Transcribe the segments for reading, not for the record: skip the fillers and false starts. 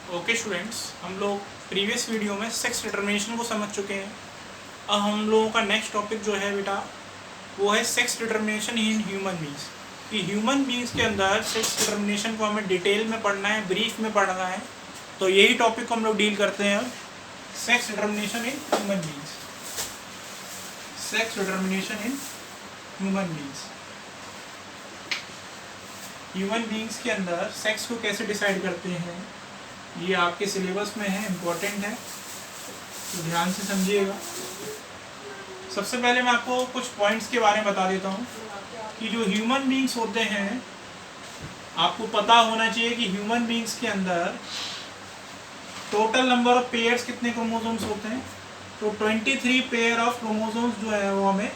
Okay students, हम लोग previous video में सेक्स डिटर्मिनेशन को समझ चुके हैं। अब हम लोगों का नेक्स्ट टॉपिक जो है बेटा वो है sex determination in human beings. कि ह्यूमन बींग्स के अंदर सेक्स डिटर्मिनेशन को हमें डिटेल में पढ़ना है, ब्रीफ में पढ़ना है। तो यही टॉपिक को हम लोग डील करते हैं अब, sex determination in human beings. Sex determination in human beings. Human beings के अंदर सेक्स को कैसे डिसाइड करते हैं, ये आपके सिलेबस में है, इम्पोर्टेंट है, तो ध्यान से समझिएगा। सबसे पहले मैं आपको कुछ पॉइंट्स के बारे में बता देता हूँ कि जो ह्यूमन बींग्स होते हैं, आपको पता होना चाहिए कि ह्यूमन बींग्स के अंदर टोटल नंबर ऑफ पेयर्स कितने क्रोमोसोम्स होते हैं। तो 23 पेयर ऑफ क्रोमोसोम्स जो है वो हमें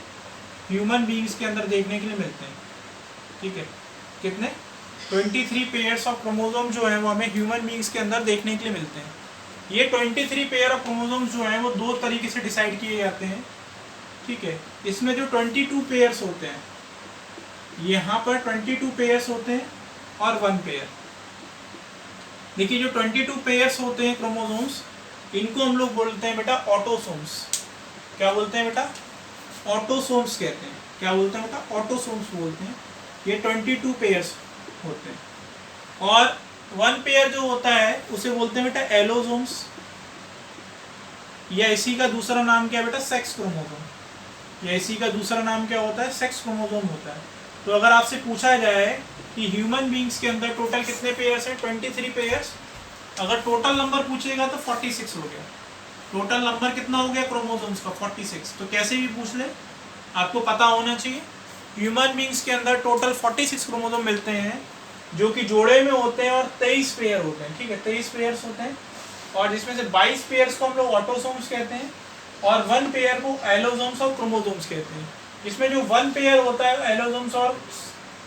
ह्यूमन बींग्स के अंदर देखने के लिए मिलते हैं। ठीक है, कितने 23 पेयर्स ऑफ क्रोमोसोम जो है वो हमें ह्यूमन बींग्स के अंदर देखने के लिए मिलते हैं। ये 23 पेयर ऑफ क्रोमोसोम्स जो हैं वो दो तरीके से डिसाइड किए जाते हैं। ठीक है, इसमें जो 22 पेयर्स होते हैं, यहाँ पर 22 पेयर्स होते हैं और 1 पेयर। देखिए, जो 22 पेयर्स होते हैं क्रोमोसोम्स, इनको हम लोग बोलते हैं बेटा ऑटोसोम्स। क्या बोलते हैं बेटा? ऑटोसोम्स कहते हैं। क्या बोलते हैं बेटा? ऑटोसोम्स बोलते हैं। ये 22 पेयर्स होते हैं। और 1 पेयर जो होता है उसे बोलते हैं बेटा एलोसोम्स, या इसी का दूसरा नाम क्या है बेटा? Sex chromosome. या इसी का दूसरा नाम क्या होता है? सेक्स क्रोमोसोम होता है। तो अगर आपसे पूछा जाए कि ह्यूमन बींग्स के अंदर टोटल कितने पेयर्स हैं? 23 पेयर्स। अगर टोटल नंबर पूछेगा तो 46 हो गया। टोटल नंबर कितना हो गया क्रोमोसोम्स का? 46। तो कैसे भी पूछ ले, आपको पता होना चाहिए ह्यूमन बींग्स के अंदर टोटल 46 क्रोमोसोम मिलते हैं, जो कि जोड़े में होते हैं, और 23 पेयर होते हैं। ठीक है, 23 पेयर्स होते हैं, और जिसमें से 22 पेयर्स को हम लोग ऑटोसोम्स कहते हैं, और 1 पेयर को एलोसोम्स और क्रोमोसोम्स कहते हैं। इसमें जो 1 पेयर होता है एलोसोम्स, और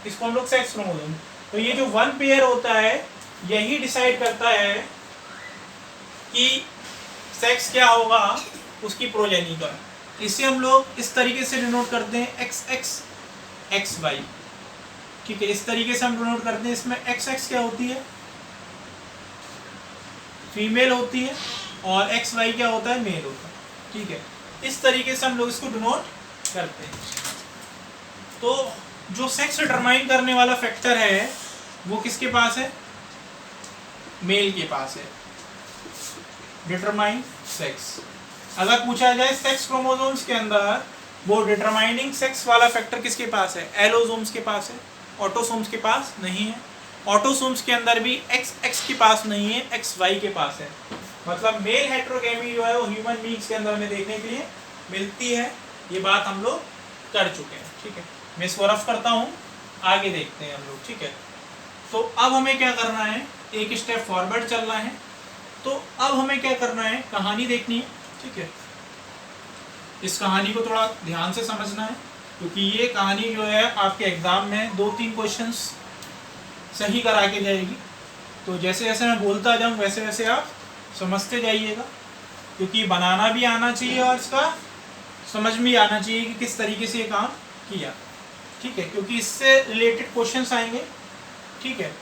इसको हम लोग सेक्स क्रोमोसोम। तो ये जो 1 पेयर होता है यही डिसाइड करता है कि सेक्स क्या होगा उसकी प्रोजेनी का। इसे हम लोग इस तरीके से डिनोट करते हैं XX XY। ठीक है, इस तरीके से हम डिनोट करते हैं। इसमें XX क्या होती है? फीमेल होती है, और XY क्या होता है? मेल होता है। ठीक है, इस तरीके से हम लोग इसको डिनोट करते हैं। तो जो सेक्स डिटरमाइन करने वाला फैक्टर है वो किसके पास है? मेल के पास है। Determine sex. अगर पूछा जाए सेक्स क्रोमोसोम्स के अंदर वो डिटरमाइनिंग सेक्स वाला फैक्टर किसके पास है? एलोसोम्स के पास है, ऑटोसोम्स के पास नहीं है। ऑटोसोम्स के अंदर भी XX के पास नहीं है, XY के पास है। मतलब मेल हेट्रोगेमी जो है वो ह्यूमन बींग्स के अंदर में देखने के लिए मिलती है। ये बात हम लोग कर चुके हैं। ठीक है, मैं इसको रफ करता हूँ, आगे देखते हैं हम लोग। ठीक है, तो अब हमें क्या करना है? एक स्टेप फॉरवर्ड चलना है। तो अब हमें क्या करना है? कहानी देखनी है। ठीक है, इस कहानी को थोड़ा ध्यान से समझना है, क्योंकि ये कहानी जो है आपके एग्जाम में 2-3 क्वेश्चंस सही करा के जाएगी। तो जैसे जैसे मैं बोलता जाऊँ वैसे वैसे आप समझते जाइएगा, क्योंकि बनाना भी आना चाहिए और इसका समझ में आना चाहिए कि किस तरीके से ये काम किया। ठीक है, क्योंकि इससे रिलेटेड क्वेश्चंस आएंगे। ठीक है,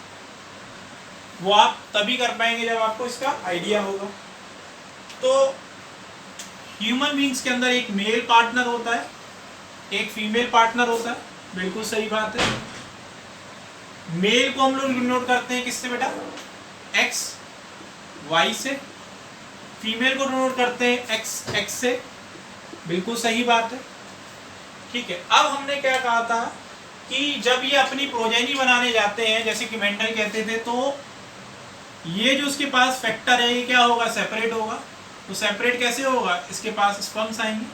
वो आप तभी कर पाएंगे जब आपको इसका आइडिया होगा। तो ह्यूमन बींग्स के अंदर एक मेल पार्टनर होता है, एक फीमेल पार्टनर होता है। बिल्कुल सही बात है। मेल को हम लोग डिनोट करते हैं किससे बेटा? XY से। फीमेल को डिनोट करते हैं XX से। बिल्कुल सही बात है। ठीक है, अब हमने क्या कहा था कि जब ये अपनी प्रोजेनी बनाने जाते हैं, जैसे कि मेंडल कहते थे, तो ये जो उसके पास फैक्टर है ये क्या होगा? सेपरेट होगा। तो सेपरेट कैसे होगा? इसके पास स्पर्म्स आएंगे।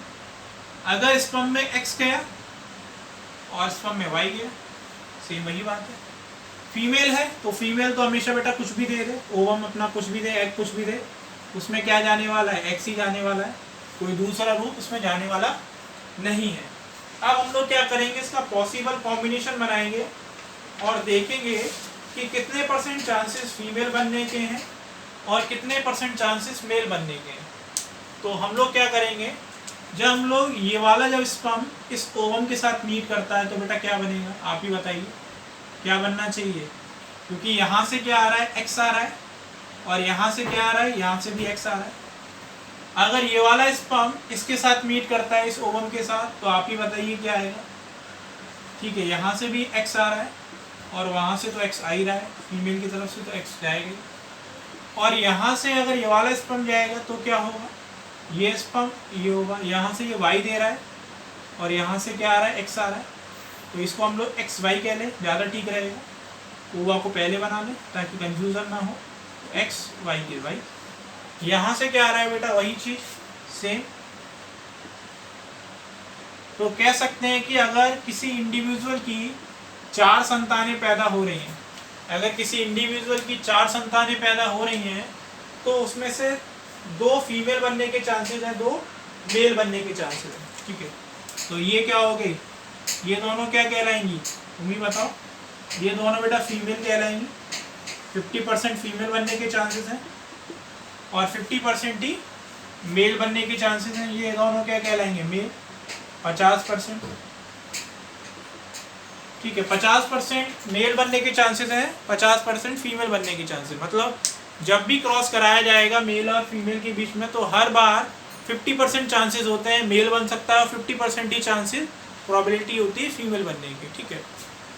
अगर स्पर्म में X गया और स्पर्म में Y गया, सेम वही बात है। फीमेल है तो फीमेल तो हमेशा बेटा कुछ भी दे दे, ओवम अपना कुछ भी दे, एग कुछ भी दे, उसमें क्या जाने वाला है? X ही जाने वाला है, कोई दूसरा रूप उसमें जाने वाला नहीं है। अब हम लोग क्या करेंगे? इसका पॉसिबल कॉम्बिनेशन बनाएंगे और देखेंगे कि कितने % चांसेस फीमेल बनने के हैं और कितने % चांसेस मेल बनने के हैं। तो हम लोग क्या करेंगे? जब हम लोग ये वाला जब स्पर्म इस ओवम के साथ मीट करता है तो बेटा क्या बनेगा? आप ही बताइए, क्या बनना चाहिए? क्योंकि यहाँ से क्या आ रहा है? X आ रहा है, और यहाँ से क्या आ रहा है, यहाँ से भी x आ रहा है। अगर ये वाला स्पर्म इसके साथ मीट करता है, इस ओवम के साथ, तो आप ही बताइए क्या आएगा। ठीक है, यहाँ से भी x आ रहा है और वहाँ से तो x आ ही रहा है, फीमेल की तरफ से तो x जाएगा। और यहाँ से अगर ये वाला स्पर्म जाएगा तो क्या होगा, ये स्पर्म ये होगा, यहाँ से ये y दे रहा है और यहाँ से क्या आ रहा है, x आ रहा है। तो इसको हम लोग xy कह लें, ज़्यादा ठीक रहेगा। ओवा को पहले बना लें ताकि कंफ्यूजन ना हो। x y के y, यहाँ से क्या आ रहा है बेटा, वही चीज़ सेम। तो कह सकते हैं कि अगर किसी इंडिविजुअल की 4 संतानें पैदा हो रही हैं, अगर किसी इंडिविजुअल की 4 संतानें पैदा हो रही हैं, तो उसमें से 2 फीमेल बनने के चांसेस हैं, 2 मेल बनने के चांसेस हैं। ठीक है, तो ये क्या हो गई, ये दोनों क्या कहलाएंगी, तुम ही बताओ। ये दोनों बेटा फीमेल कहलाएंगी, 50% फीमेल बनने के चांसेस हैं और 50% ही मेल बनने के चांसेस हैं। ये दोनों क्या कहलाएंगे, मेल। 50%, ठीक है, 50% मेल बनने के चांसेस हैं, 50% फीमेल बनने के चांसेस। मतलब जब भी क्रॉस कराया जाएगा मेल और फीमेल के बीच में, तो हर बार 50% चांसेस होते हैं मेल बन सकता है और 50% ही चांसेस प्रोबेबिलिटी होती है फीमेल बनने की। ठीक है,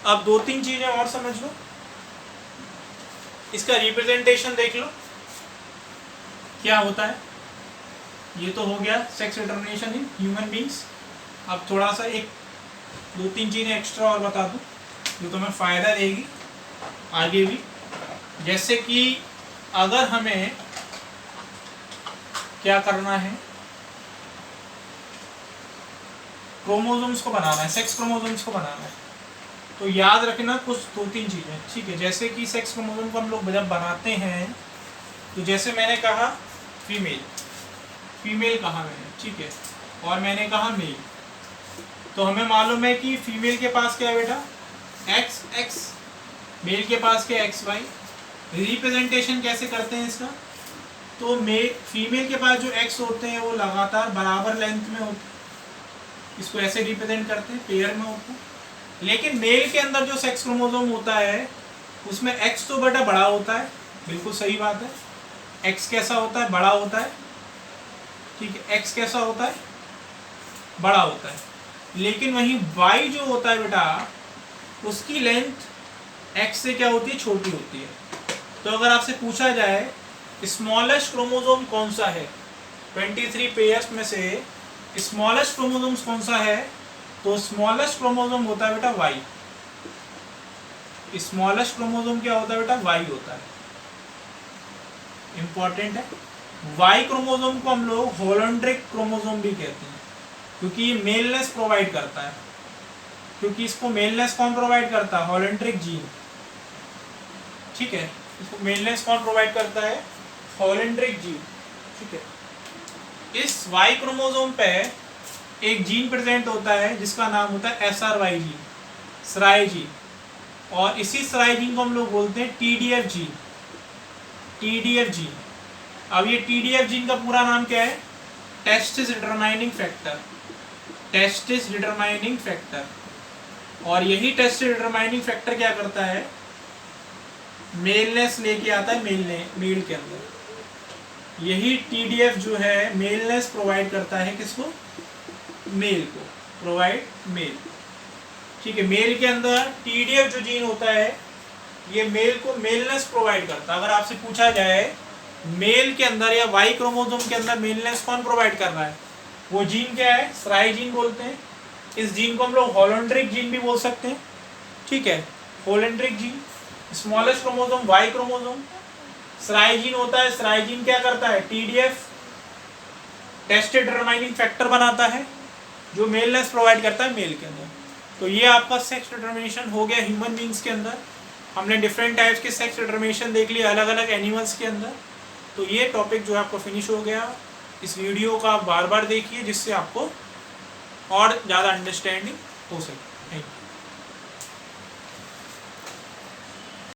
अब 2-3 चीज़ें और समझ लो। इसका रिप्रेजेंटेशन देख लो क्या होता है। ये तो हो गया sex determination in human beings. अब थोड़ा सा 1-2-3 चीज़ें एक्स्ट्रा और बता दूँ जो तुम्हें फ़ायदा देगी आगे भी। जैसे कि अगर हमें क्या करना है, क्रोमोसोम्स को बनाना है, सेक्स क्रोमोसोम्स को बनाना है, तो याद रखना कुछ 2-3 चीज़ें। ठीक है, जैसे कि सेक्स क्रोमोसोम को हम लोग जब बनाते हैं, तो जैसे मैंने कहा फीमेल कहा मैंने, ठीक है, और मैंने कहा मेल। तो हमें मालूम है कि फीमेल के पास क्या है बेटा, XX, मेल के पास क्या है, XY। रिप्रेजेंटेशन कैसे करते हैं इसका, तो फीमेल के पास जो X होते हैं वो लगातार बराबर लेंथ में होते हैं, इसको ऐसे रिप्रेजेंट करते हैं, पेयर में होते हैं। लेकिन मेल के अंदर जो सेक्स क्रोमोसोम होता है उसमें X तो बेटा बड़ा होता है, बिल्कुल सही बात है। X कैसा होता है, बड़ा होता है। ठीक है, X कैसा होता है, बड़ा होता है। लेकिन वहीं Y जो होता है बेटा, उसकी लेंथ X से क्या होती है, छोटी होती है। तो अगर आपसे पूछा जाए स्मॉलेस्ट क्रोमोसोम कौन सा है, 23 पेयर्स में से स्मॉलेस्ट क्रोमोसोम्स कौन सा है, तो स्मॉलेस्ट क्रोमोसोम होता है बेटा Y। स्मॉलेस्ट क्रोमोसोम क्या होता है बेटा, Y होता है। इंपॉर्टेंट है। Y क्रोमोसोम को हम लोग होलोड्रिक क्रोमोसोम भी कहते हैं, क्योंकि ये मेलनेस प्रोवाइड करता है। क्योंकि इसको मेलनेस कौन प्रोवाइड करता है, होलोड्रिक जीन। ठीक है, इसको मेलनेस कौन प्रोवाइड करता है, होलोड्रिक जीन। ठीक है, इस Y क्रोमोसोम पे एक जीन प्रेजेंट होता है जिसका नाम होता है SRY जीन, SRY जीन। और इसी SRY जीन को हम लोग बोलते हैं TDF जीन, TDF जीन। अब ये TDF जीन का पूरा नाम क्या है, testis determining factor, testis determining factor. और यही टेस्टिस डिटरमाइनिंग फैक्टर क्या करता है, मेलनेस लेके आता है मेल के अंदर। यही TDF जो है मेलनेस प्रोवाइड करता है किसको, मेल को, प्रोवाइड मेल। ठीक है, मेल के अंदर TDF जो जीन होता है ये मेल को मेलनेस प्रोवाइड करता है। अगर आपसे पूछा जाए मेल के अंदर या Y क्रोमोसोम के अंदर मेलनेस कौन प्रोवाइड कर रहा है, वो जीन क्या है, SRY जीन बोलते हैं। इस जीन को हम लोग होलोड्रिक जीन भी बोल सकते हैं। ठीक है, holandric gene. Smallest chromosome Y chromosome, SRY gene होता है। SRY जीन क्या करता है, TDF टेस्टिस डिटरमाइनिंग फैक्टर बनाता है जो मेलनेस प्रोवाइड करता है मेल के अंदर। तो ये आपका सेक्स डिटरमिनेशन हो गया ह्यूमन बींग्स के अंदर। हमने डिफरेंट टाइप्स के सेक्स डिटरमिनेशन देख लिया अलग अलग एनिमल्स के अंदर। तो ये टॉपिक जो है आपको फिनिश हो गया। इस वीडियो को आप बार बार देखिए जिससे आपको और ज़्यादा अंडरस्टैंडिंग हो सके। Thank you.